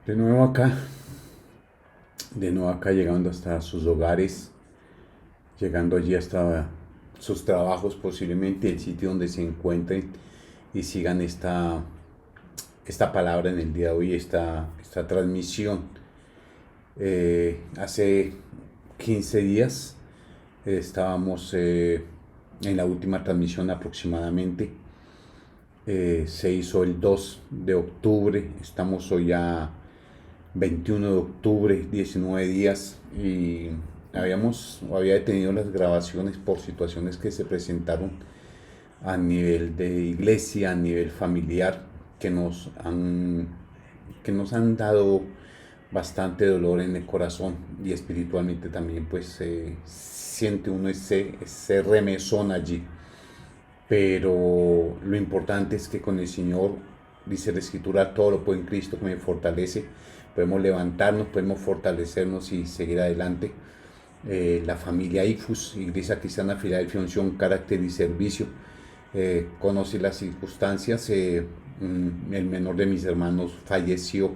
De nuevo acá, de nuevo acá llegando hasta sus hogares, llegando allí hasta sus trabajos, posiblemente el sitio donde se encuentren y sigan esta palabra en el día de hoy, esta transmisión. Hace 15 días estábamos en la última transmisión aproximadamente. Se hizo el 2 de octubre, estamos hoy a 21 de octubre, 19 días, y había detenido las grabaciones por situaciones que se presentaron a nivel de iglesia, a nivel familiar, que que nos han dado bastante dolor en el corazón, y espiritualmente también pues siente uno ese remesón allí. Pero lo importante es que con el Señor, dice la Escritura, todo lo puedo en Cristo que me fortalece. Podemos levantarnos, podemos fortalecernos y seguir adelante. La familia IFUS, Iglesia Cristiana Filadelfia, Unción, Carácter y Servicio, conoce las circunstancias. El menor de mis hermanos falleció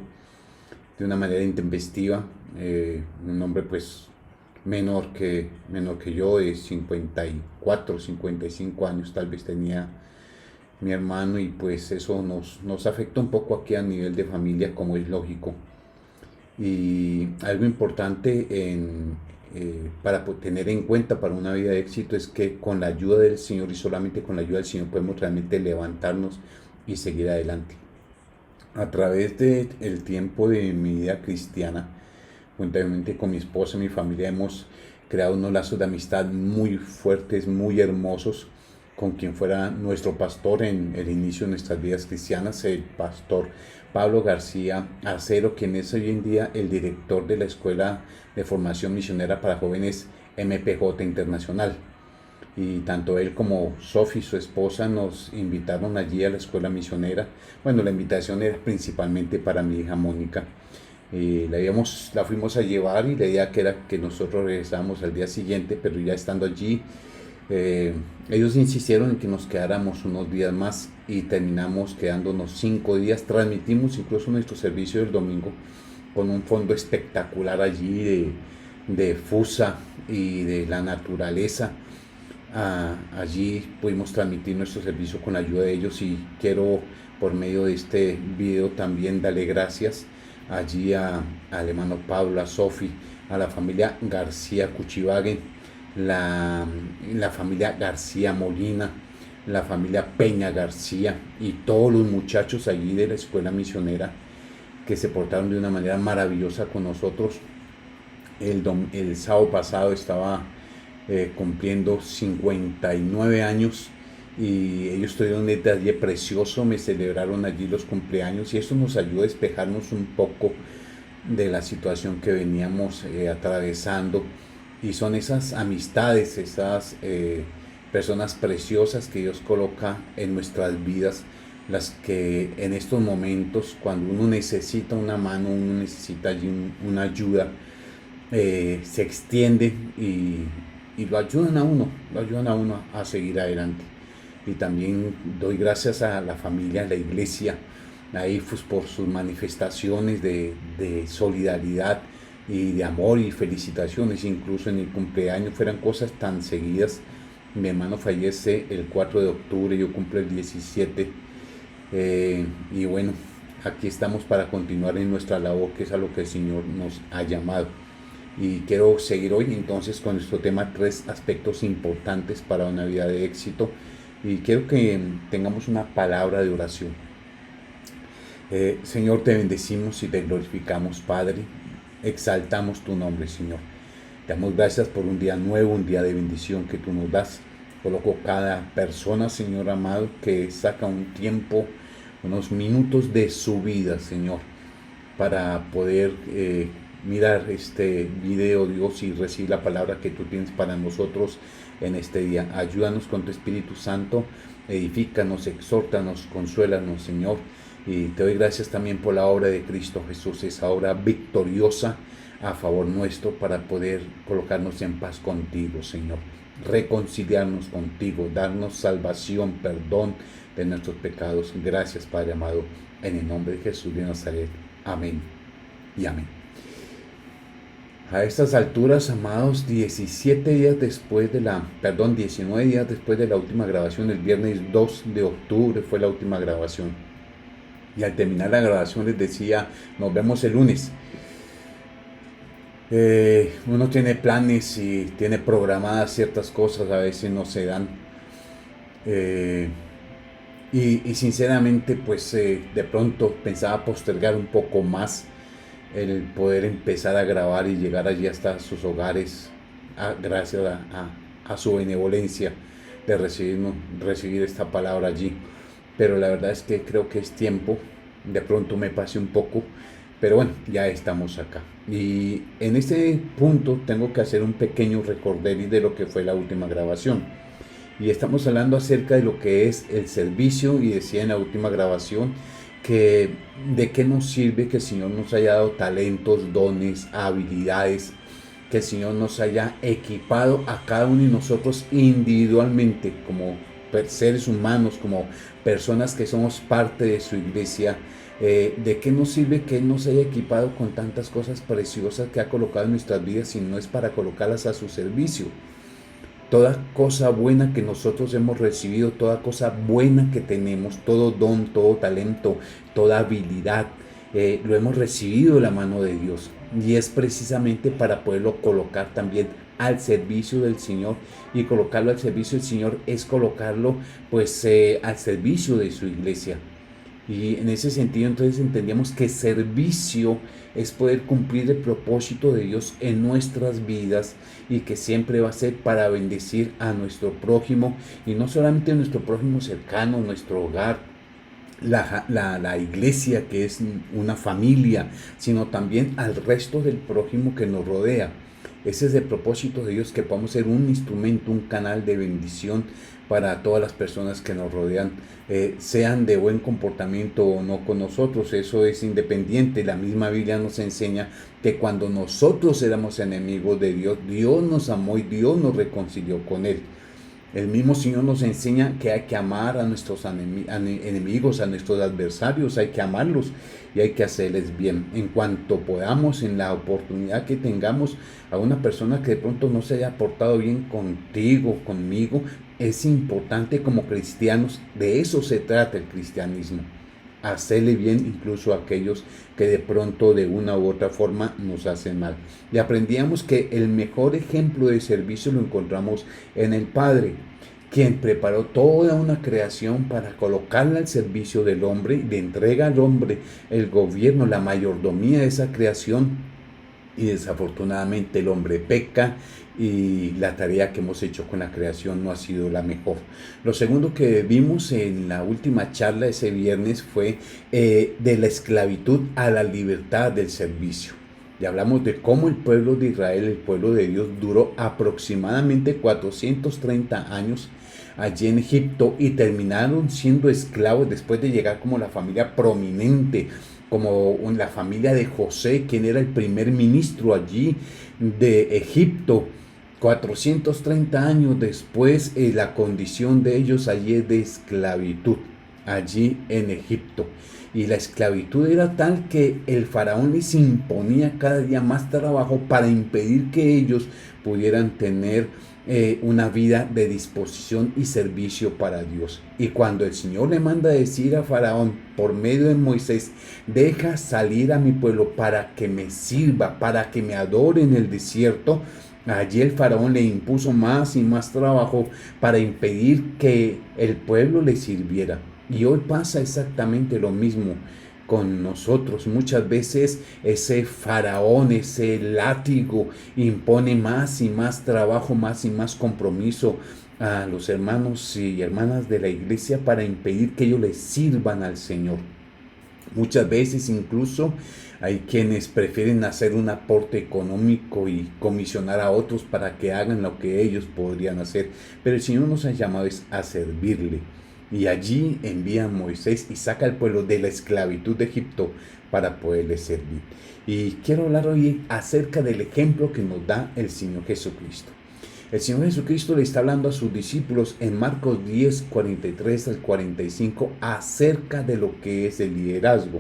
de una manera intempestiva. Un hombre pues menor que yo, de 54, 55 años tal vez tenía mi hermano, y pues eso nos afecta un poco aquí a nivel de familia, como es lógico. Y algo importante para tener en cuenta para una vida de éxito es que con la ayuda del Señor, y solamente con la ayuda del Señor, podemos realmente levantarnos y seguir adelante. A través del tiempo de mi vida cristiana, juntamente con mi esposa y mi familia, hemos creado unos lazos de amistad muy fuertes, muy hermosos, con quien fuera nuestro pastor en el inicio de nuestras vidas cristianas, el pastor Pablo García Acero, quien es hoy en día el director de la Escuela de Formación Misionera para Jóvenes MPJ Internacional. Y tanto él como Sophie, su esposa, nos invitaron allí a la escuela misionera. Bueno, la invitación era principalmente para mi hija Mónica. La fuimos a llevar, y la idea que era que nosotros regresáramos al día siguiente, pero ya estando allí, ellos insistieron en que nos quedáramos unos días más, y terminamos quedándonos 5 días. Transmitimos incluso nuestro servicio del domingo con un fondo espectacular allí de Fusa y de la naturaleza. Allí pudimos transmitir nuestro servicio con la ayuda de ellos, y quiero por medio de este video también darle gracias allí al hermano Pablo, a Sofi, a la familia García Cuchivague, la familia García Molina, la familia Peña García, y todos los muchachos allí de la escuela misionera, que se portaron de una manera maravillosa con nosotros. El sábado pasado estaba cumpliendo 59 años, y ellos tuvieron un detalle precioso, me celebraron allí los cumpleaños, y eso nos ayudó a despejarnos un poco de la situación que veníamos atravesando. Y son esas amistades, esas personas preciosas que Dios coloca en nuestras vidas, las que en estos momentos, cuando uno necesita una mano, uno necesita allí una ayuda, se extiende, y lo ayudan a uno a seguir adelante. Y también doy gracias a la familia, a la iglesia, a IFUS, por sus manifestaciones de solidaridad y de amor y felicitaciones. Incluso en el cumpleaños fueran cosas tan seguidas. Mi hermano fallece el 4 de octubre, yo cumplo el 17. Y bueno, aquí estamos para continuar en nuestra labor, que es a lo que el Señor nos ha llamado. Y quiero seguir hoy entonces con nuestro tema: 3 aspectos importantes para una vida de éxito. Y quiero que tengamos una palabra de oración. Señor, te bendecimos y te glorificamos, Padre. Exaltamos tu nombre, Señor. Te damos gracias por un día nuevo, un día de bendición que tú nos das. Coloco cada persona, Señor amado, que saca un tiempo, unos minutos de su vida, Señor, para poder mirar este video, Dios, y recibir la palabra que tú tienes para nosotros en este día. Ayúdanos con tu Espíritu Santo, edifícanos, exhórtanos, consuélanos, Señor. Y te doy gracias también por la obra de Cristo Jesús, esa obra victoriosa a favor nuestro, para poder colocarnos en paz contigo, Señor. Reconciliarnos contigo, darnos salvación, perdón de nuestros pecados. Gracias, Padre amado, en el nombre de Jesús de Nazaret. Amén y amén. A estas alturas, amados, 19 días después de la última grabación, el viernes 2 de octubre fue la última grabación. Y al terminar la grabación les decía, nos vemos el lunes. Uno tiene planes y tiene programadas ciertas cosas, a veces no se dan. Y sinceramente, pues de pronto pensaba postergar un poco más el poder empezar a grabar y llegar allí hasta sus hogares, gracias a su benevolencia de recibir esta palabra allí. Pero la verdad es que creo que es tiempo, de pronto me pasé un poco, pero bueno, ya estamos acá. Y en este punto tengo que hacer un pequeño recorderis de lo que fue la última grabación. Y estamos hablando acerca de lo que es el servicio, y decía en la última grabación que de qué nos sirve que el Señor nos haya dado talentos, dones, habilidades, que el Señor nos haya equipado a cada uno de nosotros individualmente como seres humanos, como personas que somos parte de su iglesia. ¿De qué nos sirve que Él nos haya equipado con tantas cosas preciosas que ha colocado en nuestras vidas si no es para colocarlas a su servicio? Toda cosa buena que nosotros hemos recibido, toda cosa buena que tenemos, todo don, todo talento, toda habilidad, lo hemos recibido de la mano de Dios. Y es precisamente para poderlo colocar también al servicio del Señor. Y colocarlo al servicio del Señor es colocarlo pues al servicio de su iglesia. Y en ese sentido entonces entendíamos que servicio es poder cumplir el propósito de Dios en nuestras vidas, y que siempre va a ser para bendecir a nuestro prójimo, y no solamente a nuestro prójimo cercano, nuestro hogar, la iglesia, que es una familia, sino también al resto del prójimo que nos rodea. Ese es el propósito de Dios, que podamos ser un instrumento, un canal de bendición para todas las personas que nos rodean, sean de buen comportamiento o no con nosotros. Eso es independiente. La misma Biblia nos enseña que cuando nosotros éramos enemigos de Dios, Dios nos amó y Dios nos reconcilió con Él. El mismo Señor nos enseña que hay que amar a nuestros enemigos, a nuestros adversarios, hay que amarlos y hay que hacerles bien. En cuanto podamos, en la oportunidad que tengamos, a una persona que de pronto no se haya portado bien contigo, conmigo, es importante como cristianos, de eso se trata el cristianismo. Hacerle bien incluso a aquellos que de pronto de una u otra forma nos hacen mal. Y aprendíamos que el mejor ejemplo de servicio lo encontramos en el Padre, quien preparó toda una creación para colocarla al servicio del hombre, y le entrega al hombre el gobierno, la mayordomía de esa creación. Y desafortunadamente el hombre peca, y la tarea que hemos hecho con la creación no ha sido la mejor. Lo segundo que vimos en la última charla ese viernes fue de la esclavitud a la libertad del servicio. Y hablamos de cómo el pueblo de Israel, el pueblo de Dios, duró aproximadamente 430 años allí en Egipto, y terminaron siendo esclavos después de llegar como la familia prominente, como la familia de José, quien era el primer ministro allí de Egipto. 430 años después, la condición de ellos allí es de esclavitud, allí en Egipto. Y la esclavitud era tal que el faraón les imponía cada día más trabajo para impedir que ellos pudieran tener una vida de disposición y servicio para Dios. Y cuando el Señor le manda decir a Faraón por medio de Moisés: deja salir a mi pueblo para que me sirva, para que me adore en el desierto, allí el Faraón le impuso más y más trabajo para impedir que el pueblo le sirviera. Y hoy pasa exactamente lo mismo con nosotros. Muchas veces ese faraón, ese látigo, impone más y más trabajo, más y más compromiso a los hermanos y hermanas de la iglesia para impedir que ellos les sirvan al Señor. Muchas veces incluso hay quienes prefieren hacer un aporte económico y comisionar a otros para que hagan lo que ellos podrían hacer. Pero el Señor nos ha llamado a servirle. Y allí envía a Moisés y saca al pueblo de la esclavitud de Egipto para poderle servir. Y quiero hablar hoy acerca del ejemplo que nos da el Señor Jesucristo. El Señor Jesucristo le está hablando a sus discípulos en Marcos 10, 43 al 45 acerca de lo que es el liderazgo.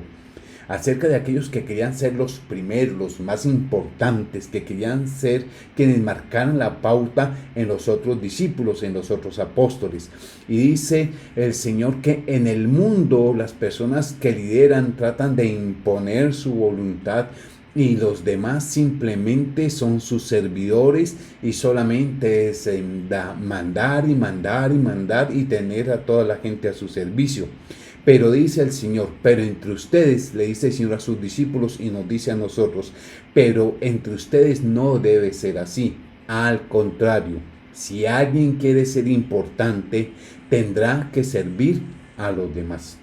acerca de aquellos que querían ser los primeros, los más importantes, que querían ser quienes marcaran la pauta en los otros discípulos, en los otros apóstoles. Y dice el Señor que en el mundo las personas que lideran tratan de imponer su voluntad y los demás simplemente son sus servidores y solamente es mandar y mandar y mandar y tener a toda la gente a su servicio. Pero dice el Señor, pero entre ustedes, le dice el Señor a sus discípulos y nos dice a nosotros, pero entre ustedes no debe ser así. Al contrario, si alguien quiere ser importante, tendrá que servir a los demás.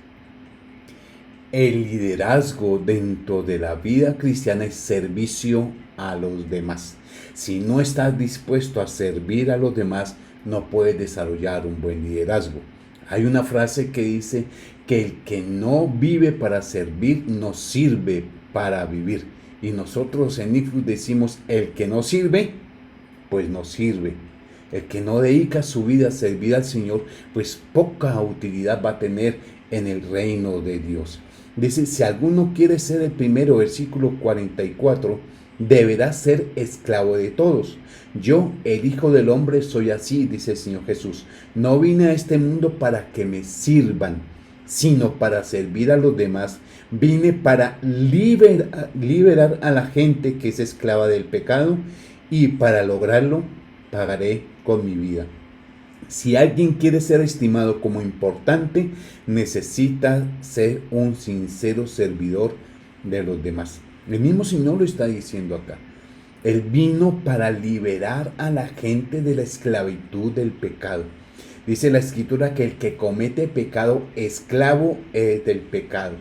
El liderazgo dentro de la vida cristiana es servicio a los demás. Si no estás dispuesto a servir a los demás, no puedes desarrollar un buen liderazgo. Hay una frase que dice que el que no vive para servir, no sirve para vivir. Y nosotros en IFUS decimos, el que no sirve, pues no sirve. El que no dedica su vida a servir al Señor, pues poca utilidad va a tener en el reino de Dios. Dice, si alguno quiere ser el primero, versículo 44, deberá ser esclavo de todos. Yo, el Hijo del Hombre, soy así, dice el Señor Jesús. No vine a este mundo para que me sirvan, sino para servir a los demás. Vine para liberar a la gente que es esclava del pecado, y para lograrlo pagaré con mi vida. Si alguien quiere ser estimado como importante, necesita ser un sincero servidor de los demás. El mismo Señor lo está diciendo acá. Él vino para liberar a la gente de la esclavitud del pecado. Dice la Escritura que el que comete pecado, esclavo es del pecado.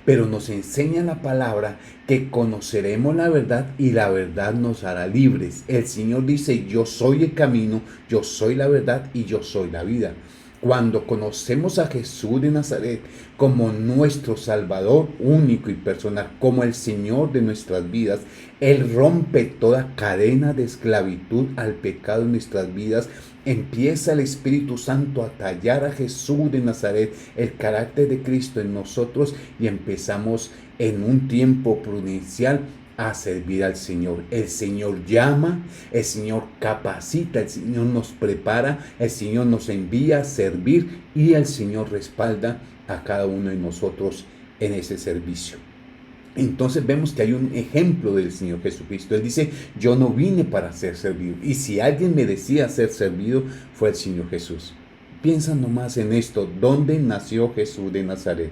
Pero nos enseña la palabra que conoceremos la verdad y la verdad nos hará libres. El Señor dice, yo soy el camino, yo soy la verdad y yo soy la vida. Cuando conocemos a Jesús de Nazaret como nuestro Salvador único y personal, como el Señor de nuestras vidas, Él rompe toda cadena de esclavitud al pecado en nuestras vidas. Empieza el Espíritu Santo a tallar a Jesús de Nazaret, el carácter de Cristo en nosotros, y empezamos en un tiempo prudencial a servir al Señor. El Señor llama, el Señor capacita, el Señor nos prepara, el Señor nos envía a servir y el Señor respalda a cada uno de nosotros en ese servicio. Entonces vemos que hay un ejemplo del Señor Jesucristo. Él dice, yo no vine para ser servido. Y si alguien merecía ser servido, fue el Señor Jesús. Piensa nomás en esto. ¿Dónde nació Jesús de Nazaret?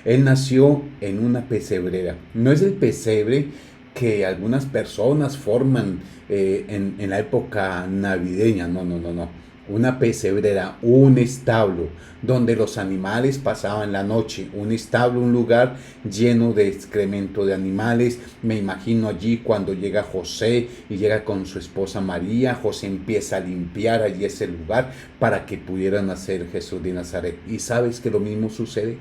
Él nació en una pesebrera. No es el pesebre que algunas personas forman en la época navideña. No. Una pesebrera, un establo donde los animales pasaban la noche. Un establo, un lugar lleno de excremento de animales. Me imagino allí cuando llega José y llega con su esposa María. José empieza a limpiar allí ese lugar para que pudiera nacer Jesús de Nazaret. ¿Y sabes que lo mismo sucede?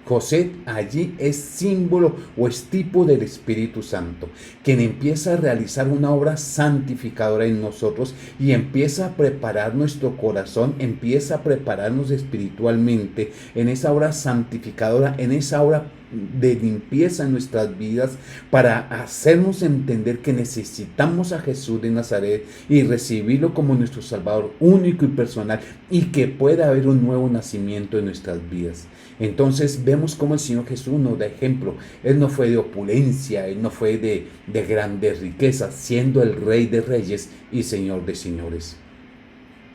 José allí es símbolo o es tipo del Espíritu Santo, quien empieza a realizar una obra santificadora en nosotros y empieza a preparar nuestro corazón, empieza a prepararnos espiritualmente en esa obra santificadora, en esa obra de limpieza en nuestras vidas, para hacernos entender que necesitamos a Jesús de Nazaret y recibirlo como nuestro Salvador único y personal, y que pueda haber un nuevo nacimiento en nuestras vidas. Entonces vemos cómo el Señor Jesús nos da ejemplo. Él no fue de opulencia, Él no fue de grandes riquezas, siendo el Rey de Reyes y Señor de Señores.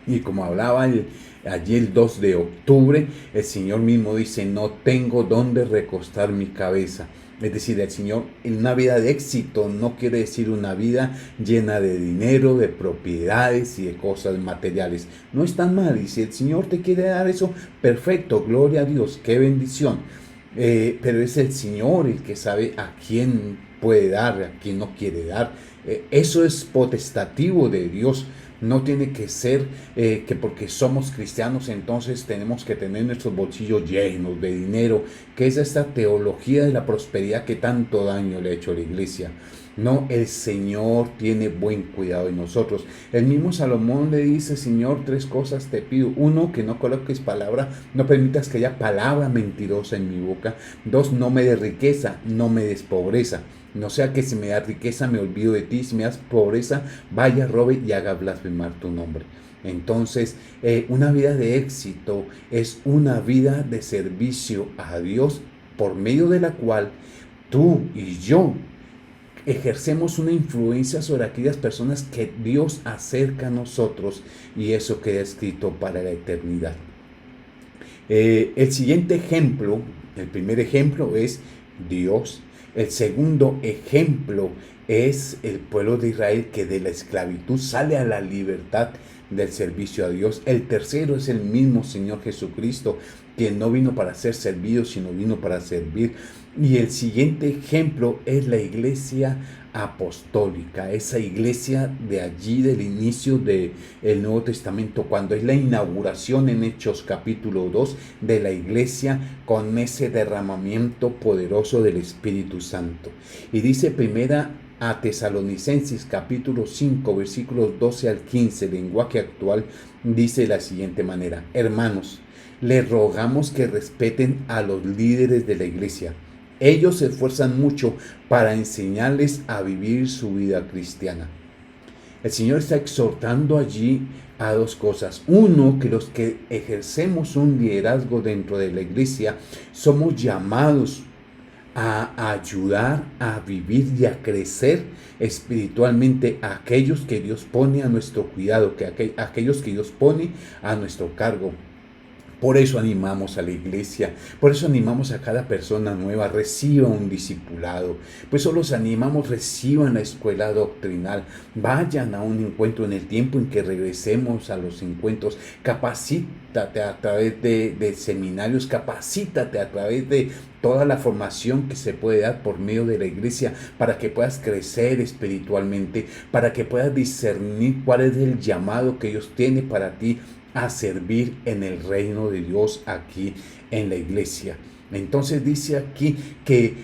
Y como hablaba allí el 2 de octubre, el Señor mismo dice, no tengo dónde recostar mi cabeza. Es decir, el Señor, en una vida de éxito no quiere decir una vida llena de dinero, de propiedades y de cosas materiales. No es tan mal. Y si el Señor te quiere dar eso, perfecto, gloria a Dios, qué bendición. Pero es el Señor el que sabe a quién puede dar, a quién no quiere dar. Eso es potestativo de Dios. no tiene que ser que porque somos cristianos entonces tenemos que tener nuestros bolsillos llenos de dinero, que es esta teología de la prosperidad que tanto daño le ha hecho a la iglesia. No, el Señor tiene buen cuidado de nosotros. El mismo Salomón le dice: Señor, tres cosas te pido. Uno, que no coloques palabra, no permitas que haya palabra mentirosa en mi boca. Dos, no me des riqueza, no me des pobreza. No sea que si me das riqueza me olvido de ti, si me das pobreza, vaya, robe y haga blasfemar tu nombre. Entonces, una vida de éxito es una vida de servicio a Dios, por medio de la cual tú y yo ejercemos una influencia sobre aquellas personas que Dios acerca a nosotros, y eso queda escrito para la eternidad. El siguiente ejemplo, el primer ejemplo es Dios. El segundo ejemplo es el pueblo de Israel, que de la esclavitud sale a la libertad del servicio a Dios. El tercero es el mismo Señor Jesucristo, que no vino para ser servido, sino vino para servir. Y el siguiente ejemplo es la iglesia apostólica, esa iglesia de allí del inicio del Nuevo Testamento, cuando es la inauguración en Hechos capítulo 2 de la iglesia, con ese derramamiento poderoso del Espíritu Santo. Y dice primera a Tesalonicenses capítulo 5 versículos 12 al 15, lenguaje actual, dice de la siguiente manera: hermanos, les rogamos que respeten a los líderes de la iglesia. Ellos se esfuerzan mucho para enseñarles a vivir su vida cristiana. El Señor está exhortando allí a dos cosas. Uno, que los que ejercemos un liderazgo dentro de la iglesia somos llamados a ayudar a vivir y a crecer espiritualmente a aquellos que Dios pone a nuestro cuidado, aquellos que Dios pone a nuestro cargo. Por eso animamos a la iglesia, por eso animamos a cada persona nueva: reciba un discipulado. Pues solo los animamos: reciban la escuela doctrinal, vayan a un encuentro en el tiempo en que regresemos a los encuentros, capacítate a través de seminarios, capacítate a través de toda la formación que se puede dar por medio de la iglesia, para que puedas crecer espiritualmente, para que puedas discernir cuál es el llamado que Dios tiene para ti a servir en el reino de Dios aquí en la iglesia. Entonces dice aquí que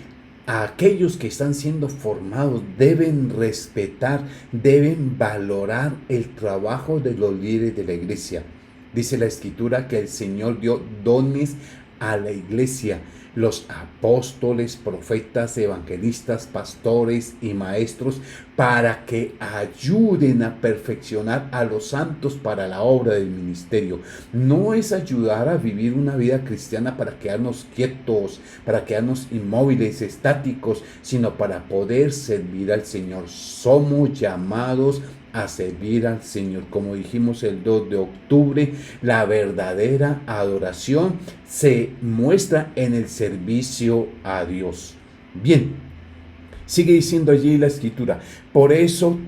a aquellos que están siendo formados deben respetar, deben valorar el trabajo de los líderes de la iglesia. Dice la Escritura que el Señor dio dones a la iglesia: los apóstoles, profetas, evangelistas, pastores y maestros, para que ayuden a perfeccionar a los santos para la obra del ministerio. No es ayudar a vivir una vida cristiana para quedarnos quietos, para quedarnos inmóviles, estáticos, sino para poder servir al Señor. Somos llamados a servir al Señor. Como dijimos el 2 de octubre, la verdadera adoración se muestra en el servicio a Dios. Bien, sigue diciendo allí la Escritura: por eso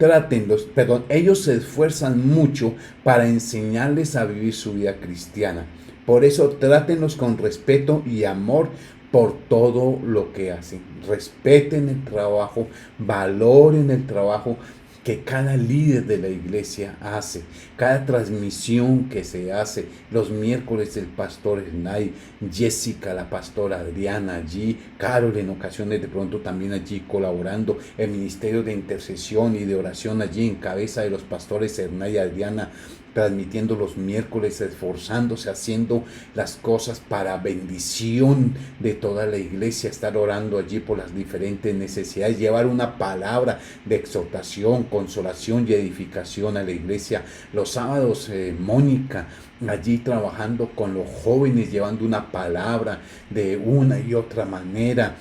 ellos se esfuerzan mucho para enseñarles a vivir su vida cristiana. Por eso trátenlos con respeto y amor por todo lo que hacen. Respeten el trabajo, valoren el trabajo que cada líder de la iglesia hace, cada transmisión que se hace. Los miércoles el pastor Hernay, Jessica, la pastora Adriana allí, Carol en ocasiones de pronto también allí colaborando, el ministerio de intercesión y de oración allí en cabeza de los pastores Hernay y Adriana, transmitiendo los miércoles, esforzándose, haciendo las cosas para bendición de toda la iglesia, estar orando allí por las diferentes necesidades, llevar una palabra de exhortación, consolación y edificación a la iglesia. Los sábados, Mónica allí trabajando con los jóvenes, llevando una palabra de una y otra manera.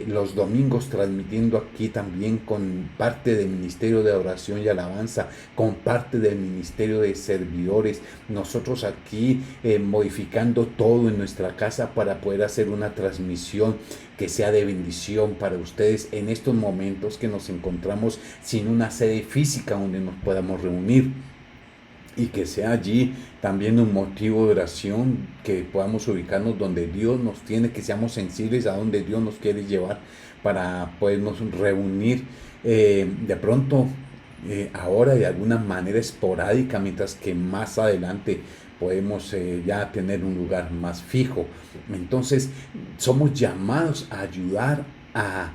Los domingos transmitiendo aquí también con parte del ministerio de oración y alabanza, con parte del ministerio de servidores. Nosotros aquí modificando todo en nuestra casa para poder hacer una transmisión que sea de bendición para ustedes en estos momentos que nos encontramos sin una sede física donde nos podamos reunir. Y que sea allí también un motivo de oración, que podamos ubicarnos donde Dios nos tiene, que seamos sensibles a donde Dios nos quiere llevar para podernos reunir. De pronto ahora de alguna manera esporádica, mientras que más adelante podemos ya tener un lugar más fijo. Entonces somos llamados a ayudar, a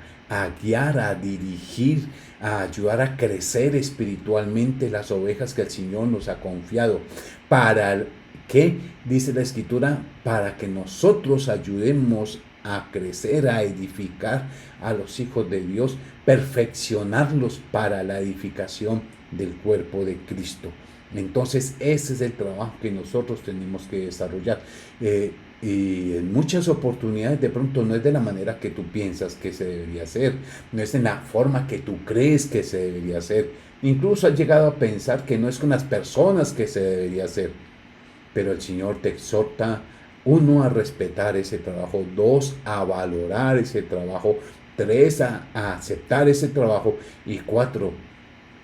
guiar, a dirigir, a ayudar a crecer espiritualmente las ovejas que el Señor nos ha confiado. ¿Para qué? Dice la Escritura, para que nosotros ayudemos a crecer, a edificar a los hijos de Dios, perfeccionarlos para la edificación del cuerpo de Cristo. Entonces ese es el trabajo que nosotros tenemos que desarrollar. Y en muchas oportunidades de pronto no es de la manera que tú piensas que se debería hacer, no es en la forma que tú crees que se debería hacer. Incluso has llegado a pensar que no es con las personas que se debería hacer. Pero el Señor te exhorta, uno, a respetar ese trabajo, dos, a valorar ese trabajo, tres, a aceptar ese trabajo y cuatro,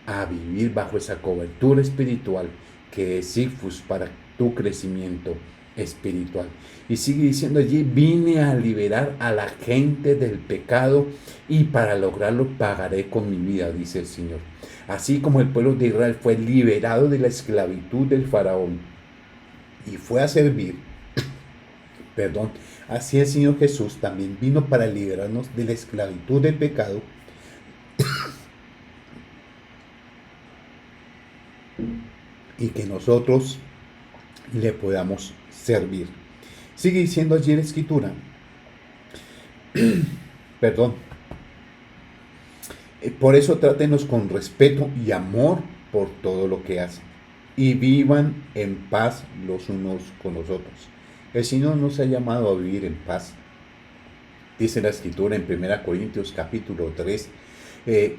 a vivir bajo esa cobertura espiritual que es Sifus para tu crecimiento espiritual. Y sigue diciendo allí, vine a liberar a la gente del pecado y para lograrlo pagaré con mi vida, dice el Señor. Así como el pueblo de Israel fue liberado de la esclavitud del faraón y fue a servir, perdón, así el Señor Jesús también vino para liberarnos de la esclavitud del pecado y que nosotros le podamos servir. Sigue diciendo allí en la Escritura, perdón, por eso trátenos con respeto y amor por todo lo que hacen y vivan en paz los unos con los otros. El Señor nos ha llamado a vivir en paz. Dice la Escritura en 1 Corintios capítulo 3,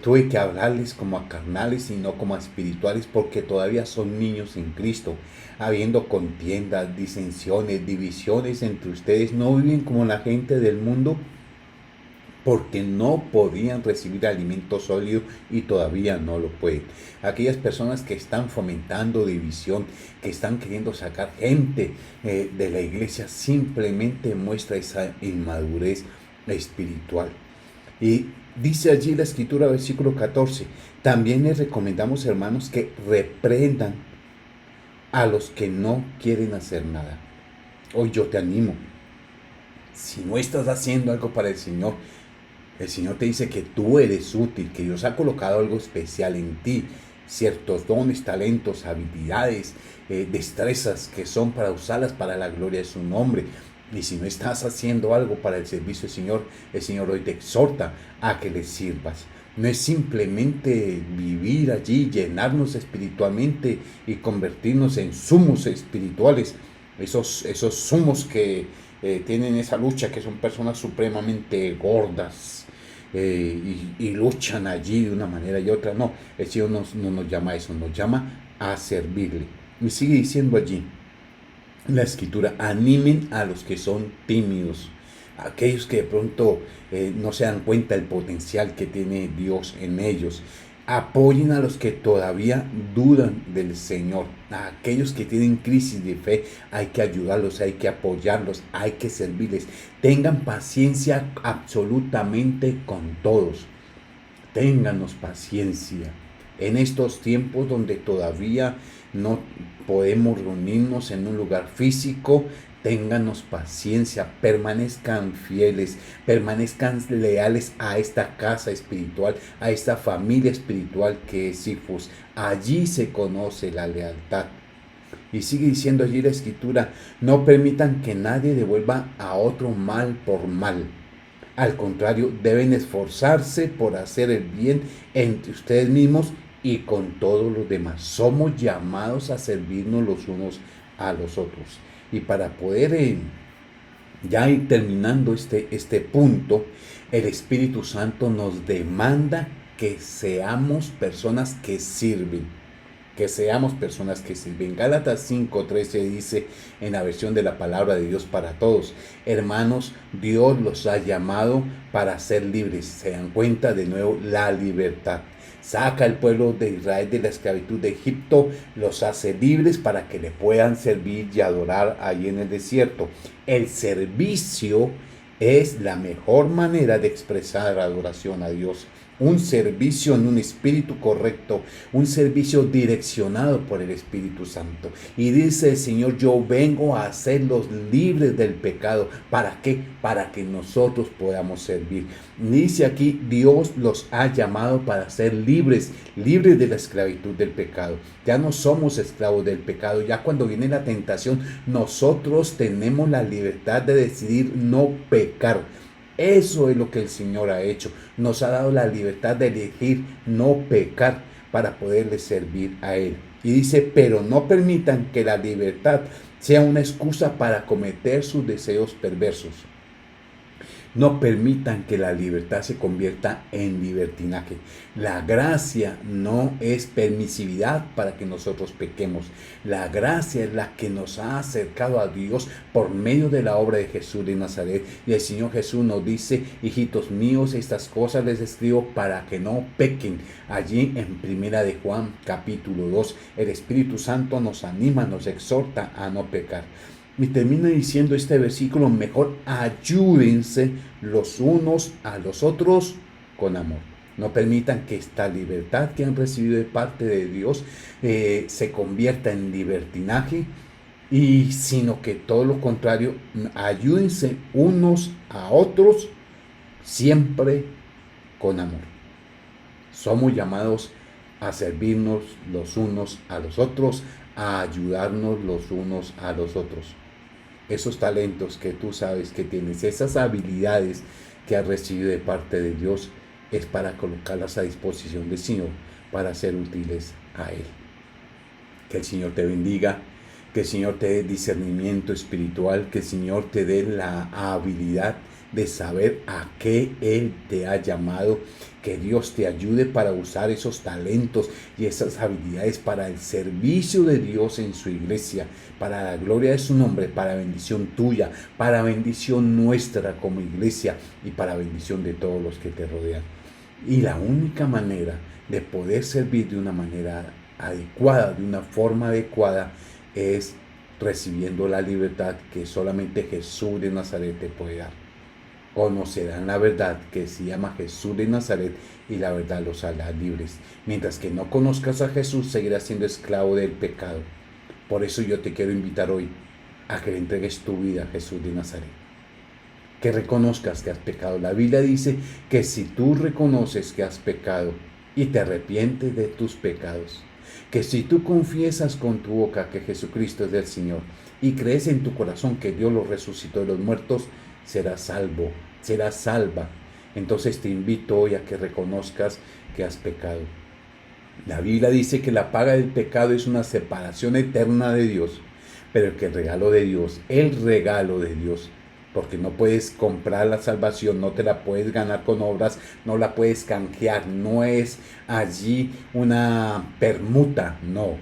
tuve que hablarles como a carnales y no como a espirituales porque todavía son niños en Cristo, habiendo contiendas, disensiones, divisiones entre ustedes. No viven como la gente del mundo porque no podían recibir alimento sólido y todavía no lo pueden. Aquellas personas que están fomentando división, que están queriendo sacar gente de la iglesia, simplemente muestra esa inmadurez espiritual. Y dice allí la Escritura, versículo 14, también les recomendamos, hermanos, que reprendan a los que no quieren hacer nada. Hoy yo te animo, si no estás haciendo algo para el Señor te dice que tú eres útil, que Dios ha colocado algo especial en ti, ciertos dones, talentos, habilidades, destrezas que son para usarlas para la gloria de su nombre. Y si no estás haciendo algo para el servicio del Señor, el Señor hoy te exhorta a que le sirvas. No es simplemente vivir allí, llenarnos espiritualmente y convertirnos en sumos espirituales. Esos sumos que tienen esa lucha, que son personas supremamente gordas y luchan allí de una manera y otra. No, el Señor no nos llama a eso, nos llama a servirle. Y sigue diciendo allí la Escritura, animen a los que son tímidos, aquellos que de pronto no se dan cuenta del potencial que tiene Dios en ellos. Apoyen a los que todavía dudan del Señor, a aquellos que tienen crisis de fe. Hay que ayudarlos, hay que apoyarlos, hay que servirles. Tengan paciencia absolutamente con todos. Ténganos paciencia en estos tiempos donde todavía no podemos reunirnos en un lugar físico. Ténganos paciencia, permanezcan fieles, permanezcan leales a esta casa espiritual, a esta familia espiritual que es Sifus. Allí se conoce la lealtad. Y sigue diciendo allí la Escritura, no permitan que nadie devuelva a otro mal por mal. Al contrario, deben esforzarse por hacer el bien entre ustedes mismos y con todos los demás. Somos llamados a servirnos los unos a los otros. Y para poder ya ir terminando este punto, el Espíritu Santo nos demanda que seamos personas que sirven. Que seamos personas que sirven. Gálatas 5:13 dice en la versión de la palabra de Dios para todos: hermanos, Dios los ha llamado para ser libres. Se dan cuenta de nuevo la libertad. Saca al pueblo de Israel de la esclavitud de Egipto, los hace libres para que le puedan servir y adorar ahí en el desierto. El servicio es la mejor manera de expresar adoración a Dios. un servicio en un espíritu correcto, un servicio direccionado por el Espíritu Santo. Y dice el Señor, yo vengo a hacerlos libres del pecado. ¿Para qué? Para que nosotros podamos servir. Dice aquí, Dios los ha llamado para ser libres, libres de la esclavitud del pecado. Ya no somos esclavos del pecado. Ya cuando viene la tentación, nosotros tenemos la libertad de decidir no pecar. Eso es lo que el Señor ha hecho. Nos ha dado la libertad de elegir no pecar para poderle servir a Él. Y dice, pero no permitan que la libertad sea una excusa para cometer sus deseos perversos. No permitan que la libertad se convierta en libertinaje. La gracia no es permisividad para que nosotros pequemos. La gracia es la que nos ha acercado a Dios por medio de la obra de Jesús de Nazaret. Y el Señor Jesús nos dice, hijitos míos, estas cosas les escribo para que no pequen. Allí en Primera de Juan, capítulo 2, el Espíritu Santo nos anima, nos exhorta a no pecar. Y termina diciendo este versículo, mejor ayúdense los unos a los otros con amor. No permitan que esta libertad que han recibido de parte de Dios se convierta en libertinaje, sino que todo lo contrario, ayúdense unos a otros siempre con amor. Somos llamados a servirnos los unos a los otros, a ayudarnos los unos a los otros. Esos talentos que tú sabes que tienes, esas habilidades que has recibido de parte de Dios, es para colocarlas a disposición del Señor, para ser útiles a Él. Que el Señor te bendiga, que el Señor te dé discernimiento espiritual, que el Señor te dé la habilidad de saber a qué Él te ha llamado, que Dios te ayude para usar esos talentos y esas habilidades para el servicio de Dios en su iglesia, para la gloria de su nombre, para bendición tuya, para bendición nuestra como iglesia y para bendición de todos los que te rodean. Y la única manera de poder servir de una manera adecuada, de una forma adecuada, es recibiendo la libertad que solamente Jesús de Nazaret te puede dar. Conocerán la verdad que se llama Jesús de Nazaret y la verdad los hará libres. Mientras que no conozcas a Jesús, seguirás siendo esclavo del pecado. Por eso yo te quiero invitar hoy a que le entregues tu vida a Jesús de Nazaret. Que reconozcas que has pecado. La Biblia dice que si tú reconoces que has pecado y te arrepientes de tus pecados, que si tú confiesas con tu boca que Jesucristo es el Señor y crees en tu corazón que Dios lo resucitó de los muertos, serás salvo, serás salva. Entonces te invito hoy a que reconozcas que has pecado. La Biblia dice que la paga del pecado es una separación eterna de Dios, pero que el regalo de Dios, porque no puedes comprar la salvación, no te la puedes ganar con obras, no la puedes canjear, no es allí una permuta, no.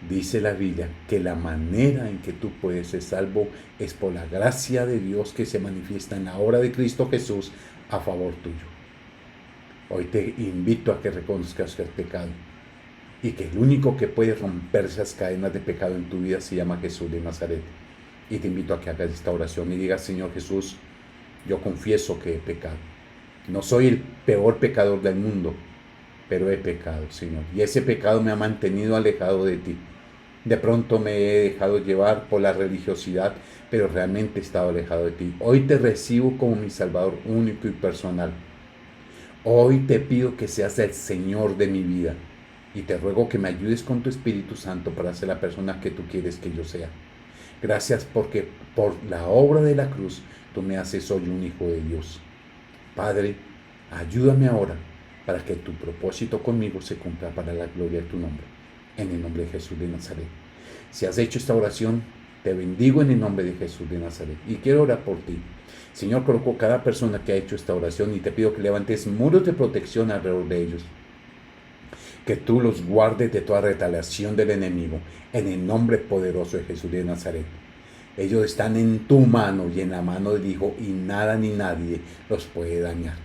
Dice la Biblia que la manera en que tú puedes ser salvo es por la gracia de Dios que se manifiesta en la obra de Cristo Jesús a favor tuyo. Hoy te invito a que reconozcas que has pecado y que el único que puede romper esas cadenas de pecado en tu vida se llama Jesús de Nazaret. Y te invito a que hagas esta oración y digas, Señor Jesús, yo confieso que he pecado. No soy el peor pecador del mundo, pero he pecado, Señor. Y ese pecado me ha mantenido alejado de ti. De pronto me he dejado llevar por la religiosidad, pero realmente he estado alejado de ti. Hoy te recibo como mi Salvador único y personal. Hoy te pido que seas el Señor de mi vida y te ruego que me ayudes con tu Espíritu Santo para ser la persona que tú quieres que yo sea. Gracias porque por la obra de la cruz tú me haces hoy un hijo de Dios. Padre, ayúdame ahora para que tu propósito conmigo se cumpla para la gloria de tu nombre. En el nombre de Jesús de Nazaret. Si has hecho esta oración, te bendigo en el nombre de Jesús de Nazaret. Y quiero orar por ti. Señor, coloco cada persona que ha hecho esta oración y te pido que levantes muros de protección alrededor de ellos. Que tú los guardes de toda retaliación del enemigo. En el nombre poderoso de Jesús de Nazaret. Ellos están en tu mano y en la mano del Hijo y nada ni nadie los puede dañar.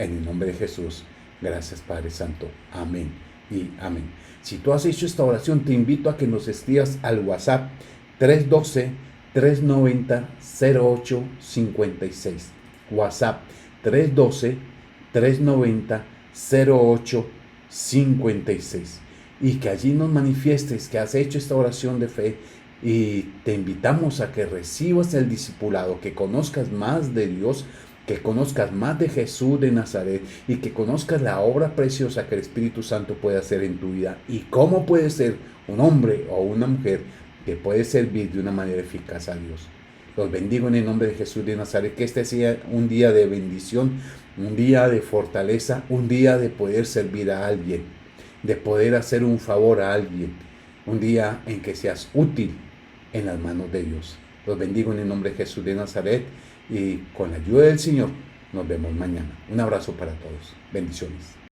En el nombre de Jesús. Gracias, Padre Santo. Amén y amén. Si tú has hecho esta oración, te invito a que nos escribas al WhatsApp 312-390-0856. WhatsApp 390-0856. Y que allí nos manifiestes que has hecho esta oración de fe y te invitamos a que recibas el discipulado, que conozcas más de Dios, que conozcas más de Jesús de Nazaret y que conozcas la obra preciosa que el Espíritu Santo puede hacer en tu vida y cómo puede ser un hombre o una mujer que puede servir de una manera eficaz a Dios. Los bendigo en el nombre de Jesús de Nazaret, que este sea un día de bendición, un día de fortaleza, un día de poder servir a alguien, de poder hacer un favor a alguien, un día en que seas útil en las manos de Dios. Los bendigo en el nombre de Jesús de Nazaret y con la ayuda del Señor nos vemos mañana. Un abrazo para todos. Bendiciones.